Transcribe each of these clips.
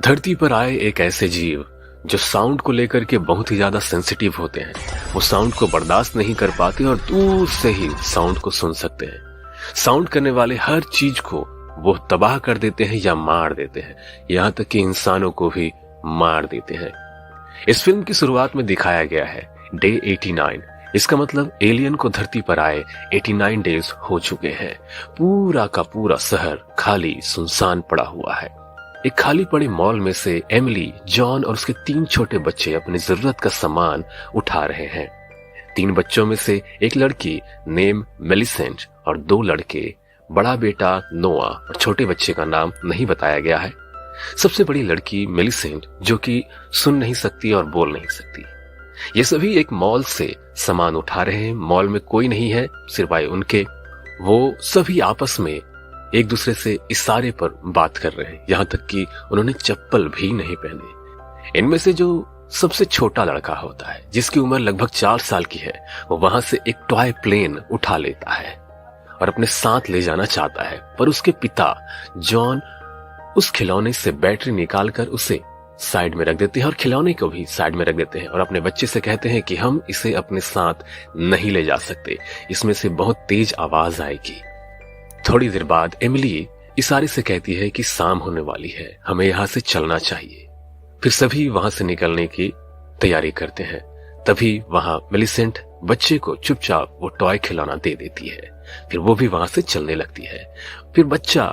धरती पर आए एक ऐसे जीव जो साउंड को लेकर के बहुत ही ज्यादा सेंसिटिव होते हैं। वो साउंड को बर्दाश्त नहीं कर पाते और दूर से ही साउंड को सुन सकते हैं। साउंड करने वाले हर चीज को वो तबाह कर देते हैं या मार देते हैं, यहाँ तक कि इंसानों को भी मार देते हैं। इस फिल्म की शुरुआत में दिखाया गया है डे 89। इसका मतलब एलियन को धरती पर आए 89 डेज हो चुके हैं। पूरा का पूरा शहर खाली सुनसान पड़ा हुआ है। एक खाली पड़े मॉल में से एमिली, जॉन और उसके 3 छोटे बच्चे अपनी जरूरत का सामान उठा रहे हैं। 3 बच्चों में से एक लड़की नेम मेलिसेंट और 2 लड़के, बड़ा बेटा नोआ और छोटे बच्चे का नाम नहीं बताया गया है। सबसे बड़ी लड़की मेलिसेंट जो कि सुन नहीं सकती और बोल नहीं सकती। ये सभी एक मॉल से सामान उठा रहे हैं। मॉल में कोई नहीं है सिवाय उनके। वो सभी आपस में एक दूसरे से इशारे पर बात कर रहे हैं, यहाँ तक कि उन्होंने चप्पल भी नहीं पहने। इनमें से जो सबसे छोटा लड़का होता है, जिसकी उम्र लगभग 4 साल की है, वो वहां से एक टॉय प्लेन उठा लेता है और अपने साथ ले जाना चाहता है। पर उसके पिता जॉन उस खिलौने से बैटरी निकालकर उसे साइड में रख देते हैं और खिलौने को भी साइड में रख देते हैं और अपने बच्चे से कहते हैं कि हम इसे अपने साथ नहीं ले जा सकते, इसमें से बहुत तेज आवाज आएगी। थोड़ी देर बाद एमिली इशारे से कहती है कि शाम होने वाली है, हमें यहां से चलना चाहिए। फिर सभी वहां से निकलने की तैयारी करते हैं। तभी वहां मेलिसेंट बच्चे को चुपचाप वो टॉय खिलौना दे देती है। फिर वो भी वहां से चलने लगती है। फिर बच्चा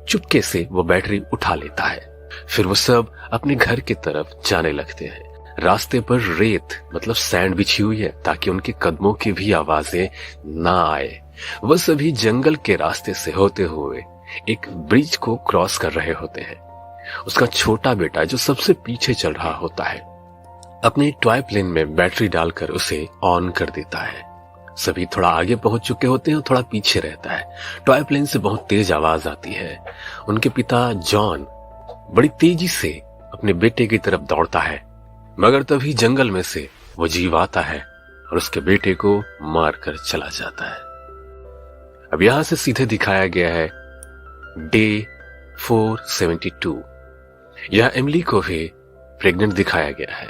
चुपके से वो बैटरी उठा लेता है। फिर वो सब अपने घर की तरफ जाने लगते हैं। रास्ते पर रेत मतलब सैंड बिछी हुई है ताकि उनके कदमों की भी आवाजें ना आए। वह सभी जंगल के रास्ते से होते हुए एक ब्रिज को क्रॉस कर रहे होते हैं। उसका छोटा बेटा जो सबसे पीछे चल रहा होता है, अपने टॉय प्लेन में बैटरी डालकर उसे ऑन कर देता है। सभी थोड़ा आगे पहुंच चुके होते हैं और थोड़ा पीछे रहता है। टॉय प्लेन से बहुत तेज आवाज आती है। उनके पिता जॉन बड़ी तेजी से अपने बेटे की तरफ दौड़ता है, मगर तभी जंगल में से वो जीव आता है और उसके बेटे को मार कर चला जाता है। अब यहां से सीधे दिखाया गया है डे 472। यह एमिली को भी प्रेग्नेंट दिखाया गया है।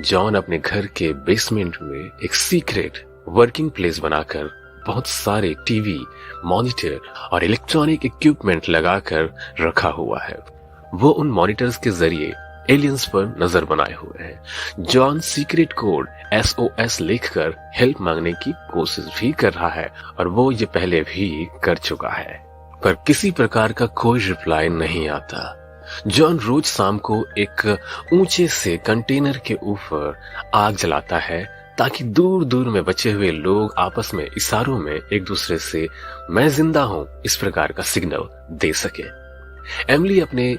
जॉन अपने घर के बेसमेंट में एक सीक्रेट वर्किंग प्लेस बनाकर बहुत सारे टीवी, मॉनिटर और इलेक्ट्रॉनिक इक्विपमेंट लगाकर रखा हुआ है। वो उन मॉनिटर्स के जरिए एलियंस पर नजर बनाए हुए हैं। जॉन सीक्रेट कोड SOS लिखकर हेल्प मांगने की कोशिश भी कर रहा है और वो ये पहले भी कर चुका है, पर किसी प्रकार का कोई रिप्लाई नहीं आता। जॉन रोज शाम को एक ऊंचे से कंटेनर के ऊपर आग जलाता है ताकि दूर दूर में बचे हुए लोग आपस में इशारों में एक दूसरे से मैं जिंदा हूं इस प्रकार का सिग्नल दे सके। एमिली अपने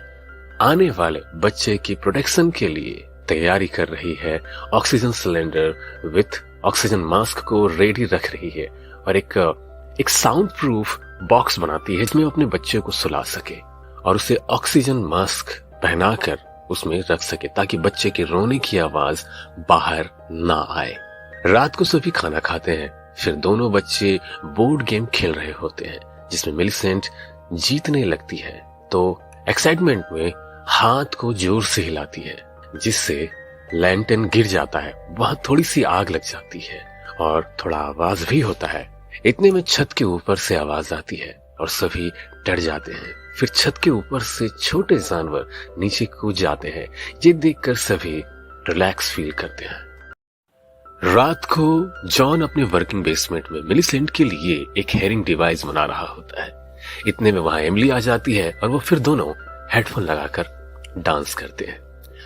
आने वाले बच्चे की प्रोटेक्शन के लिए तैयारी कर रही है। Oxygen cylinder with oxygen mask को रेडी रख रही है और एक साउंड प्रूफ बॉक्स बनाती है जिसमें अपने बच्चे को सुला सके और उसे ऑक्सीजन मास्क पहनाकर उसमें रख सके ताकि बच्चे के रोने की आवाज बाहर ना आए। रात को सभी खाना खाते हैं। फिर दोनों बच्चे बोर्ड गेम खेल रहे होते हैं जिसमें मेलिसेंट जीतने लगती है तो एक्साइटमेंट में हाथ को जोर से हिलाती है जिससे लैंटर्न गिर जाता है। वहां थोड़ी सी आग लग जाती है और थोड़ा आवाज भी होता है। इतने में छत के ऊपर से आवाज आती है और सभी डर जाते हैं। फिर छत के ऊपर से छोटे जानवर नीचे कूद जाते हैं। ये देखकर सभी रिलैक्स फील करते हैं। रात को जॉन अपने वर्किंग बेसमेंट में मेलिसेंट के लिए एक हेयरिंग डिवाइस बना रहा होता है। इतने में वहां एमिली आ जाती है और वो फिर दोनों हेडफोन लगाकर डांस करते हैं।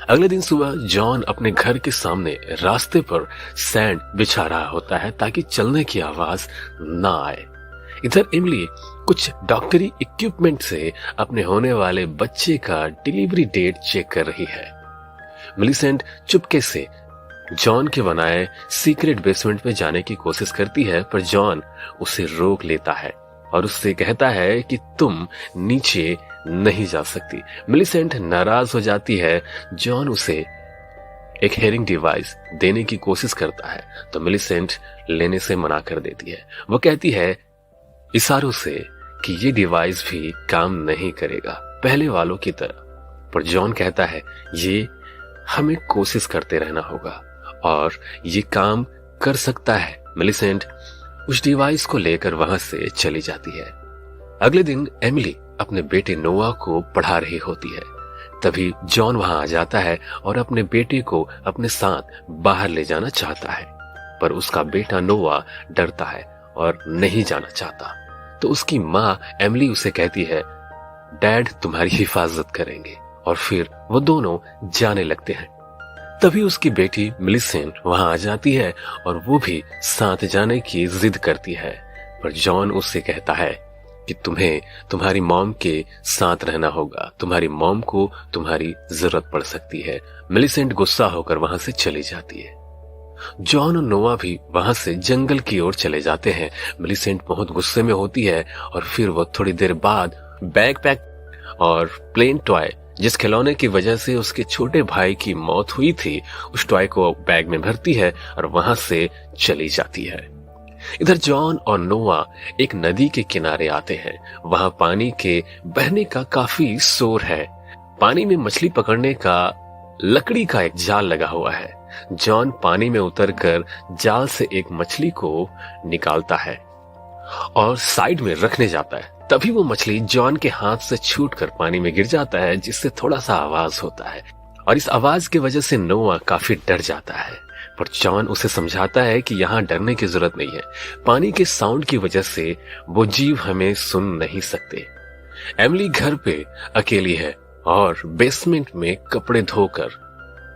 अगले दिन सुबह जॉन अपने घर के सामने रास्ते पर सैंड बिछा रहा होता है ताकि चलने की आवाज ना आए। इधर एमिली कुछ डॉक्टरी इक्विपमेंट से अपने होने वाले बच्चे का डिलीवरी डेट चेक कर रही है। मेलिसेंट चुपके से जॉन के बनाए सीक्रेट बेसमेंट में जाने की कोशिश करती है, पर जॉन उसे रोक लेता है और उससे कहता है कि तुम नीचे नहीं जा सकती। मेलिसेंट नाराज हो जाती है। जॉन उसे एक हेयरिंग डिवाइस देने की कोशिश करता है तो मेलिसेंट लेने से मना कर देती है। वो कहती है इशारों से कि ये डिवाइस भी काम नहीं करेगा, पहले वालों की तरह। पर जॉन कहता है ये हमें कोशिश करते रहना होगा और ये काम कर सकता है। मिलीसेंट उस डिवाइस को लेकर वहां से चली जाती है। अगले दिन एमिली अपने बेटे नोआ को पढ़ा रही होती है। तभी जॉन वहां आ जाता है और अपने बेटे को अपने साथ बाहर ले जाना चाहता है, पर उसका बेटा नोआ डरता है और नहीं जाना चाहता। तो उसकी माँ एमिली उसे कहती है डैड तुम्हारी हिफाजत करेंगे, और फिर वो दोनों जाने लगते हैं। तभी उसकी बेटी मिलीसेंट वहां आ जाती है और वो भी साथ जाने की जिद करती है, पर जॉन उससे कहता है कि तुम्हें तुम्हारी मॉम के साथ रहना होगा, तुम्हारी मॉम को तुम्हारी जरूरत पड़ सकती है। मिलीसेंट गुस्सा होकर वहां से चली जाती है। जॉन और नोआ भी वहां से जंगल की ओर चले जाते हैं। मिलीसेंट बहुत गुस्से में होती है और फिर वो थोड़ी देर बाद बैकपैक और प्लेन टॉय, जिस खिलौने की वजह से उसके छोटे भाई की मौत हुई थी, उस टॉय को बैग में भरती है और वहां से चली जाती है। इधर जॉन और नोआ एक नदी के किनारे आते हैं। वहां पानी के बहने का काफी शोर है। पानी में मछली पकड़ने का लकड़ी का एक जाल लगा हुआ है। जॉन पानी में उतरकर जाल से एक मछली को निकालता है और साइड में रखने जाता है। तभी वो मछली जॉन के हाथ से छूटकर पानी में गिर जाता है, जिससे थोड़ा सा आवाज होता है और इस आवाज की वजह से नोआ काफी डर जाता है। पर जॉन उसे समझाता है कि यहाँ डरने की जरूरत नहीं है, पानी के साउंड की वजह से वो जीव हमें सुन नहीं सकते। एमिली घर पे अकेली है और बेसमेंट में कपड़े धोकर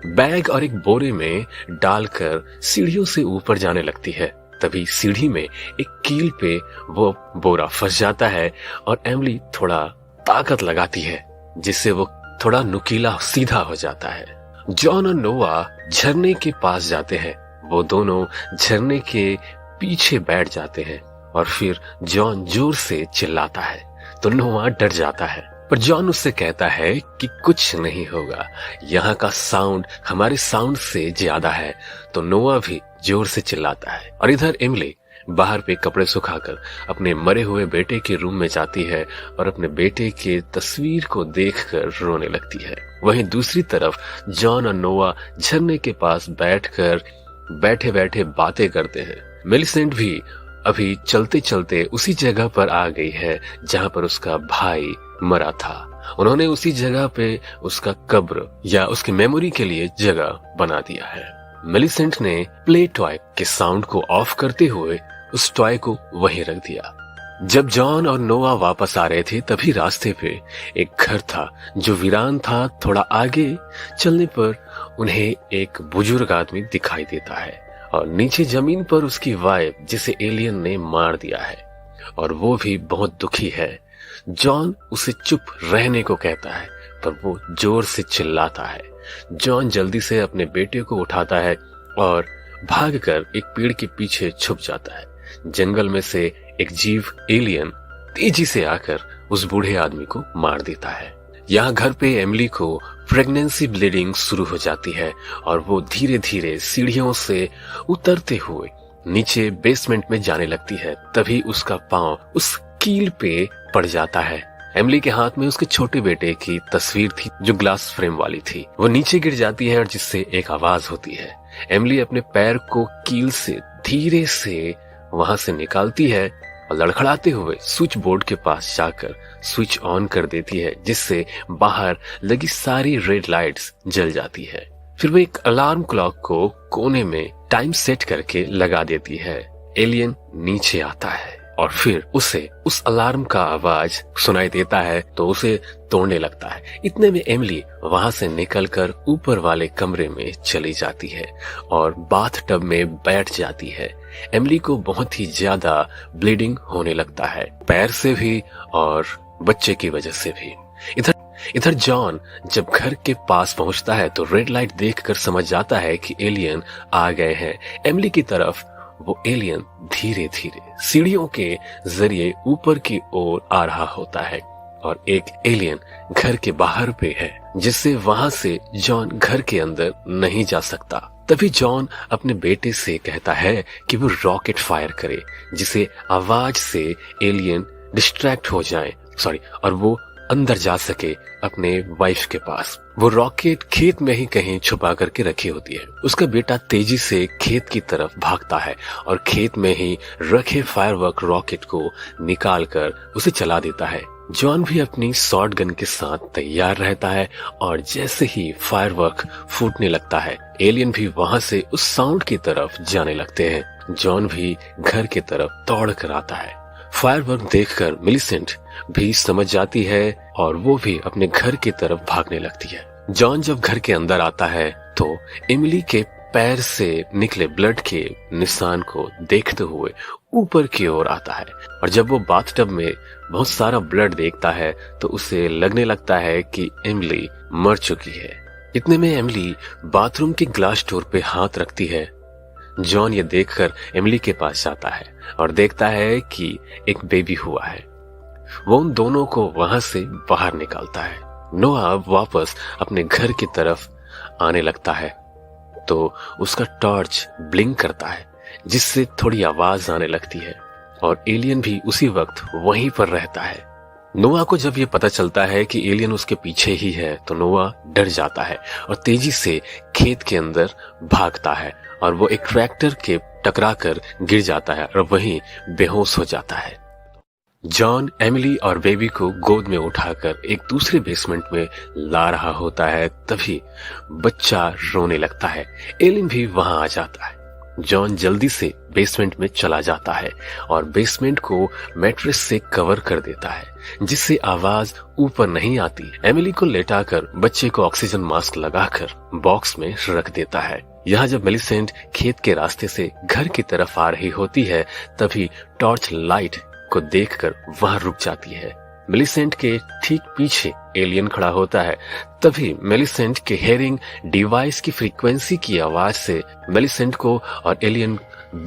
बैग और एक बोरे में डालकर सीढ़ियों से ऊपर जाने लगती है। तभी सीढ़ी में एक कील पे वो बोरा फंस जाता है और एमिली थोड़ा ताकत लगाती है, जिससे वो थोड़ा नुकीला सीधा हो जाता है। जॉन और नोआ झरने के पास जाते हैं। वो दोनों झरने के पीछे बैठ जाते हैं और फिर जॉन जोर से चिल्लाता है तो नोआ डर जाता है, पर जॉन उससे कहता है कि कुछ नहीं होगा, यहाँ का साउंड हमारे साउंड से ज्यादा है। तो नोआ भी जोर से चिल्लाता है और इधर एमिली बाहर पे कपड़े सुखाकर अपने मरे हुए बेटे के रूम में जाती है और अपने बेटे के तस्वीर को देखकर रोने लगती है। वहीं दूसरी तरफ जॉन और नोआ झरने के पास बैठकर बैठे बैठे बातें करते हैं। मिलीसेंट भी अभी चलते चलते उसी जगह पर आ गई है जहां पर उसका भाई मरा था। उन्होंने उसी जगह पे उसका कब्र या उसकी मेमोरी के लिए जगह बना दिया है। मिलीसेंट ने प्ले टॉय के साउंड को ऑफ करते हुए उस टॉय को वहीं रख दिया। जब जॉन और नोआ वापस आ रहे थे तभी रास्ते पे एक घर था जो वीरान था। थोड़ा आगे चलने पर उन्हें एक बुजुर्ग आदमी दिखाई देता है और नीचे जमीन पर उसकी वाइफ, जिसे एलियन ने मार दिया है, और वो भी बहुत दुखी है। जॉन उसे चुप रहने को कहता है पर वो जोर से चिल्लाता है। जॉन जल्दी से अपने बेटे को उठाता है और भागकर एक पेड़ के पीछे छुप जाता है। जंगल में से एक जीव एलियन तेजी से आकर उस बूढ़े आदमी को मार देता है। यहाँ घर पे एमिली को प्रेगनेंसी ब्लीडिंग शुरू हो जाती है और वो धीरे धीरे सीढ़ियों से उतरते हुए नीचे बेसमेंट में जाने लगती है। तभी उसका पांव उस कील पे पड़ जाता है। एमिली के हाथ में उसके छोटे बेटे की तस्वीर थी जो ग्लास फ्रेम वाली थी। वो नीचे गिर जाती है और जिससे एक आवाज होती है। एमिली अपने पैर को कील से धीरे से वहां से निकालती है और लड़खड़ाते हुए स्विच बोर्ड के पास जाकर स्विच ऑन कर देती है, जिससे बाहर लगी सारी रेड लाइट्स जल जाती है। फिर वो एक अलार्म क्लॉक को कोने में टाइम सेट करके लगा देती है। एलियन नीचे आता है और फिर उसे उस अलार्म का आवाज सुनाई देता है तो उसे तोड़ने लगता है। इतने में एमिली वहां से निकलकर ऊपर वाले कमरे में चली जाती है और बाथ टब में बैठ जाती है। एमिली को बहुत ही ज्यादा ब्लीडिंग होने लगता है, पैर से भी और बच्चे की वजह से भी। इधर जॉन जब घर के पास पहुंचता है तो रेड लाइट देखकर समझ जाता है कि एलियन आ गए हैं। एमिली की तरफ वो एलियन धीरे धीरे सीढ़ियों के जरिए ऊपर की ओर आ रहा होता है और एक एलियन घर के बाहर पे है, जिससे वहां से जॉन घर के अंदर नहीं जा सकता। तभी जॉन अपने बेटे से कहता है कि वो रॉकेट फायर करे, जिसे आवाज से एलियन डिस्ट्रैक्ट हो जाए और वो अंदर जा सके अपने वाइफ के पास। वो रॉकेट खेत में ही कहीं छुपा करके रखी होती है। उसका बेटा तेजी से खेत की तरफ भागता है और खेत में ही रखे फायरवर्क रॉकेट को निकाल कर उसे चला देता है। जॉन भी अपनी शॉट गन के साथ तैयार रहता है और जैसे ही फायरवर्क फूटने लगता है, एलियन भी वहां से उस साउंड की तरफ जाने लगते हैं। जॉन भी घर की तरफ दौड़ कर आता है। फायरवर्क देखकर मिलीसेंट भी समझ जाती है और वो भी अपने घर की तरफ भागने लगती है। जॉन जब घर के अंदर आता है तो एमिली के पैर से निकले ब्लड के निशान को देखते हुए ऊपर की ओर आता है और जब वो बाथटब में बहुत सारा ब्लड देखता है तो उसे लगने लगता है कि एमिली मर चुकी है। इतने में एमिली बाथरूम के ग्लास डोर पे हाथ रखती है। जॉन ये देखकर एमिली के पास जाता है और देखता है कि एक बेबी हुआ है। वो उन दोनों को वहां से बाहर निकालता है। नोआ वापस अपने घर की तरफ आने लगता है तो उसका टॉर्च ब्लिंक करता है जिससे थोड़ी आवाज आने लगती है और एलियन भी उसी वक्त वहीं पर रहता है। नोआ को जब ये पता चलता है कि एलियन उसके पीछे ही है तो नोआ डर जाता है और तेजी से खेत के अंदर भागता है और वो एक ट्रैक्टर के टकरा कर गिर जाता है और वहीं बेहोश हो जाता है। जॉन एमिली और बेबी को गोद में उठाकर एक दूसरे बेसमेंट में ला रहा होता है, तभी बच्चा रोने लगता है। एलियन भी वहां आ जाता है। जॉन जल्दी से बेसमेंट में चला जाता है और बेसमेंट को मैट्रेस से कवर कर देता है जिससे आवाज ऊपर नहीं आती। एमिली को लेटाकर बच्चे को ऑक्सीजन मास्क लगाकर बॉक्स में रख देता है। यहाँ जब मिलीसेंट खेत के रास्ते से घर की तरफ आ रही होती है तभी टॉर्च लाइट को देखकर वहां रुक जाती है। मिलीसेंट के ठीक पीछे एलियन खड़ा होता है। तभी मिलीसेंट के हेयरिंग डिवाइस की फ्रीक्वेंसी की आवाज से मिलीसेंट को और एलियन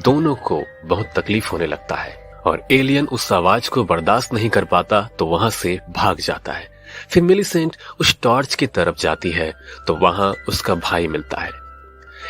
दोनों को बहुत तकलीफ होने लगता है और एलियन उस आवाज को बर्दाश्त नहीं कर पाता तो वहां से भाग जाता है। फिर मिलीसेंट उस टॉर्च की तरफ जाती है तो वहां उसका भाई मिलता है।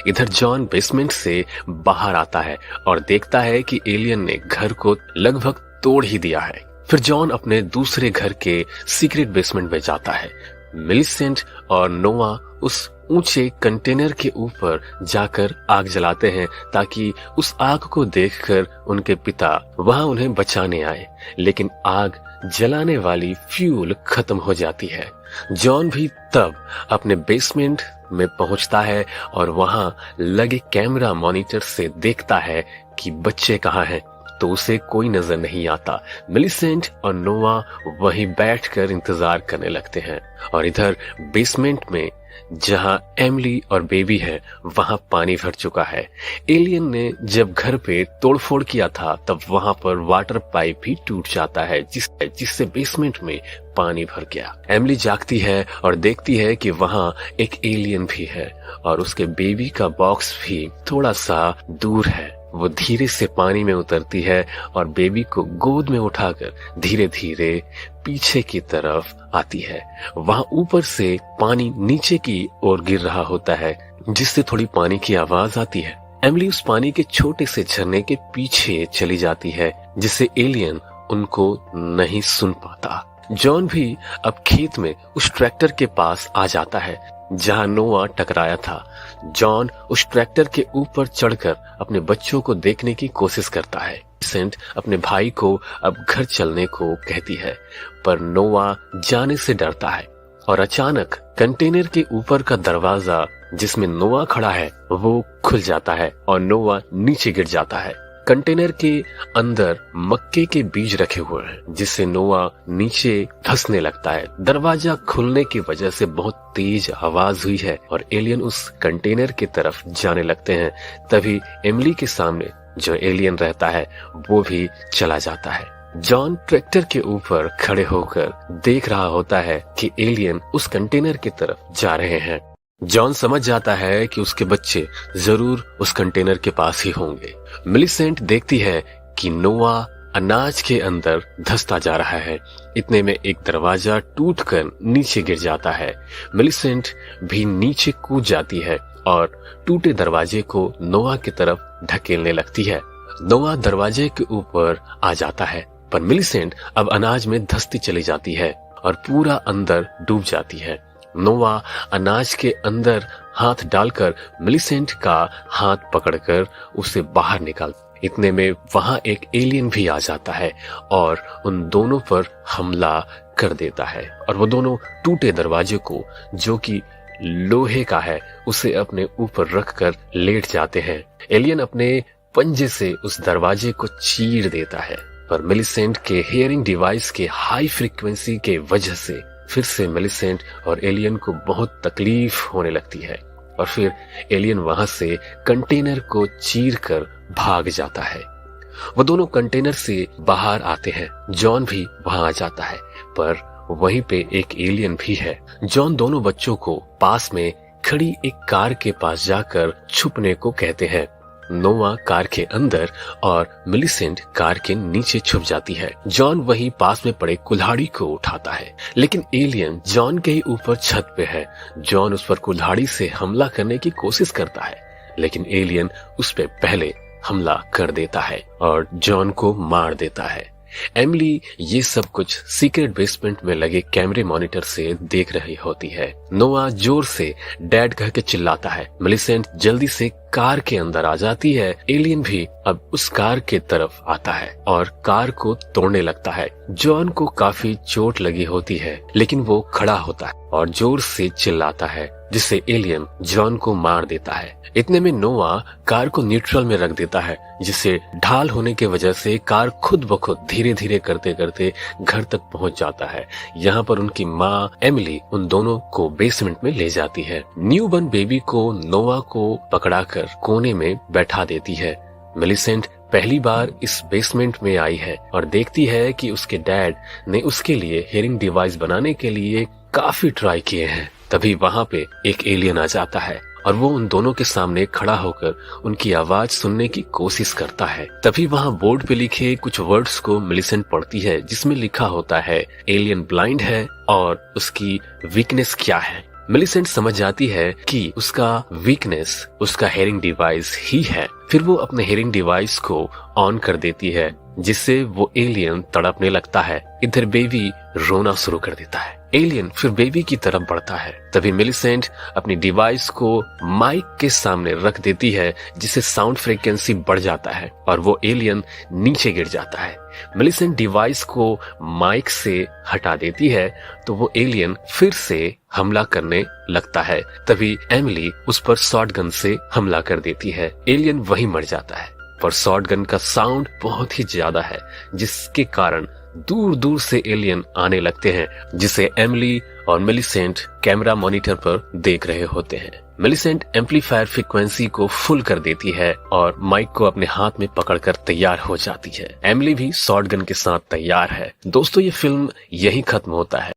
इधर जॉन बेसमेंट से बाहर आता है और देखता है कि एलियन ने घर को लगभग तोड़ ही दिया है। फिर जॉन अपने दूसरे घर के सीक्रेट बेसमेंट में जाता है। मिलीसेंट और नोआ उस ऊंचे कंटेनर के ऊपर जाकर आग जलाते हैं ताकि उस आग को देखकर उनके पिता वहां उन्हें बचाने आए, लेकिन आग जलाने वाली फ्यूल खत्म हो जाती है। जॉन भी तब अपने बेसमेंट में पहुंचता है और वहां लगे कैमरा मॉनिटर से देखता है कि बच्चे कहाँ हैं, तो उसे कोई नजर नहीं आता। मिलीसेंट और नोआ वहीं बैठकर इंतजार करने लगते हैं और इधर बेसमेंट में जहां एमिली और बेबी है वहां पानी भर चुका है। एलियन ने जब घर पे तोड़फोड़ किया था तब वहां पर वाटर पाइप भी टूट जाता है जिससे बेसमेंट में पानी भर गया। एमिली जागती है और देखती है कि वहां एक एलियन भी है और उसके बेबी का बॉक्स भी थोड़ा सा दूर है। वो धीरे से पानी में उतरती है और बेबी को गोद में उठाकर धीरे धीरे पीछे की तरफ आती है। वहां ऊपर से पानी नीचे की ओर गिर रहा होता है जिससे थोड़ी पानी की आवाज आती है। एमिली उस पानी के छोटे से झरने के पीछे चली जाती है जिससे एलियन उनको नहीं सुन पाता। जॉन भी अब खेत में उस ट्रैक्टर के पास आ जाता है जहां नोआ टकराया था। जॉन उस ट्रैक्टर के ऊपर चढ़कर अपने बच्चों को देखने की कोशिश करता है। सेंट अपने भाई को अब घर चलने को कहती है पर नोआ जाने से डरता है और अचानक कंटेनर के ऊपर का दरवाजा जिसमें नोआ खड़ा है वो खुल जाता है और नोआ नीचे गिर जाता है। कंटेनर के अंदर मक्के के बीज रखे हुए हैं जिससे नोआ नीचे धंसने लगता है। दरवाजा खुलने की वजह से बहुत तेज आवाज हुई है और एलियन उस कंटेनर की तरफ जाने लगते हैं। तभी एमिली के सामने जो एलियन रहता है वो भी चला जाता है। जॉन ट्रैक्टर के ऊपर खड़े होकर देख रहा होता है कि एलियन उस कंटेनर की तरफ जा रहे हैं। जॉन समझ जाता है कि उसके बच्चे जरूर उस कंटेनर के पास ही होंगे। मिलीसेंट देखती है कि नोआ अनाज के अंदर धंसता जा रहा है। इतने में एक दरवाजा टूटकर नीचे गिर जाता है। मिलीसेंट भी नीचे कूद जाती है और टूटे दरवाजे को नोआ की तरफ ढकेलने लगती है। नोआ दरवाजे के ऊपर आ जाता है पर मिलीसेंट अब अनाज में धंसती चली जाती है और पूरा अंदर डूब जाती है। नोवा अनाज के अंदर हाथ डालकर मिलीसेंट का हाथ पकड़कर उसे बाहर निकाल। इतने में वहां एक एलियन भी आ जाता है और उन दोनों पर हमला कर देता है और वो दोनों टूटे दरवाजे को, जो कि लोहे का है, उसे अपने ऊपर रखकर लेट जाते हैं। एलियन अपने पंजे से उस दरवाजे को चीर देता है, पर मिलीसेंट के हियरिंग डिवाइस के हाई फ्रीक्वेंसी के वजह से फिर से मिलीसेंट और एलियन को बहुत तकलीफ होने लगती है और फिर एलियन वहां से कंटेनर को चीर कर भाग जाता है। वो दोनों कंटेनर से बाहर आते हैं। जॉन भी वहां आ जाता है, पर वहीं पे एक एलियन भी है। जॉन दोनों बच्चों को पास में खड़ी एक कार के पास जाकर छुपने को कहते हैं। नोवा कार के अंदर और मिलीसेंट कार के नीचे छुप जाती है। जॉन वहीं पास में पड़े कुल्हाड़ी को उठाता है, लेकिन एलियन जॉन के ही ऊपर छत पे है। जॉन उस पर कुल्हाड़ी से हमला करने की कोशिश करता है, लेकिन एलियन उस पे पहले हमला कर देता है और जॉन को मार देता है। एमिली ये सब कुछ सीक्रेट बेसमेंट में लगे कैमरे मॉनिटर से देख रही होती है। नोआ जोर से डैड कह के चिल्लाता है। मिलीसेंट जल्दी से कार के अंदर आ जाती है। एलियन भी अब उस कार के तरफ आता है और कार को तोड़ने लगता है। जॉन को काफी चोट लगी होती है, लेकिन वो खड़ा होता है और जोर से चिल्लाता है, जिससे एलियन जॉन को मार देता है। इतने में नोआ कार को न्यूट्रल में रख देता है, जिससे ढाल होने की वजह से कार खुद ब खुद धीरे धीरे करते करते घर तक पहुंच जाता है। यहाँ पर उनकी माँ एमिली उन दोनों को बेसमेंट में ले जाती है। न्यू बर्न बेबी को नोआ को पकड़ाकर कोने में बैठा देती है। मिलीसेंट पहली बार इस बेसमेंट में आई है और देखती है कि उसके डैड ने उसके लिए हियरिंग डिवाइस बनाने के लिए काफी ट्राई किए हैं। तभी वहां पे एक एलियन आ जाता है और वो उन दोनों के सामने खड़ा होकर उनकी आवाज सुनने की कोशिश करता है। तभी वहां बोर्ड पे लिखे कुछ वर्ड्स को मिलीसेंट पढ़ती है, जिसमें लिखा होता है एलियन ब्लाइंड है और उसकी वीकनेस क्या है। मिलीसेंट समझ जाती है कि उसका वीकनेस उसका हियरिंग डिवाइस ही है। फिर वो अपने हियरिंग डिवाइस को ऑन कर देती है, जिससे वो एलियन तड़पने लगता है। इधर बेबी रोना शुरू कर देता है। एलियन फिर बेबी की तरफ बढ़ता है। तभी मिलीसेंट अपनी डिवाइस को माइक के सामने रख देती है, जिससे साउंड फ्रीक्वेंसी बढ़ जाता है और वो एलियन नीचे गिर जाता है। मिलीसेंट डिवाइस को माइक से हटा देती है तो वो एलियन फिर से हमला करने लगता है। तभी एमिली उस पर शॉटगन से हमला कर देती है। एलियन वहीं मर जाता है, पर शॉटगन का साउंड बहुत ही ज्यादा है, जिसके कारण दूर दूर से एलियन आने लगते हैं, जिसे एमिली और मिलीसेंट कैमरा मॉनिटर पर देख रहे होते हैं। मिलीसेंट एम्पलीफायर फ्रीक्वेंसी को फुल कर देती है और माइक को अपने हाथ में पकड़कर तैयार हो जाती है। एमिली भी शॉटगन के साथ तैयार है। दोस्तों, ये फिल्म यहीं खत्म होता है।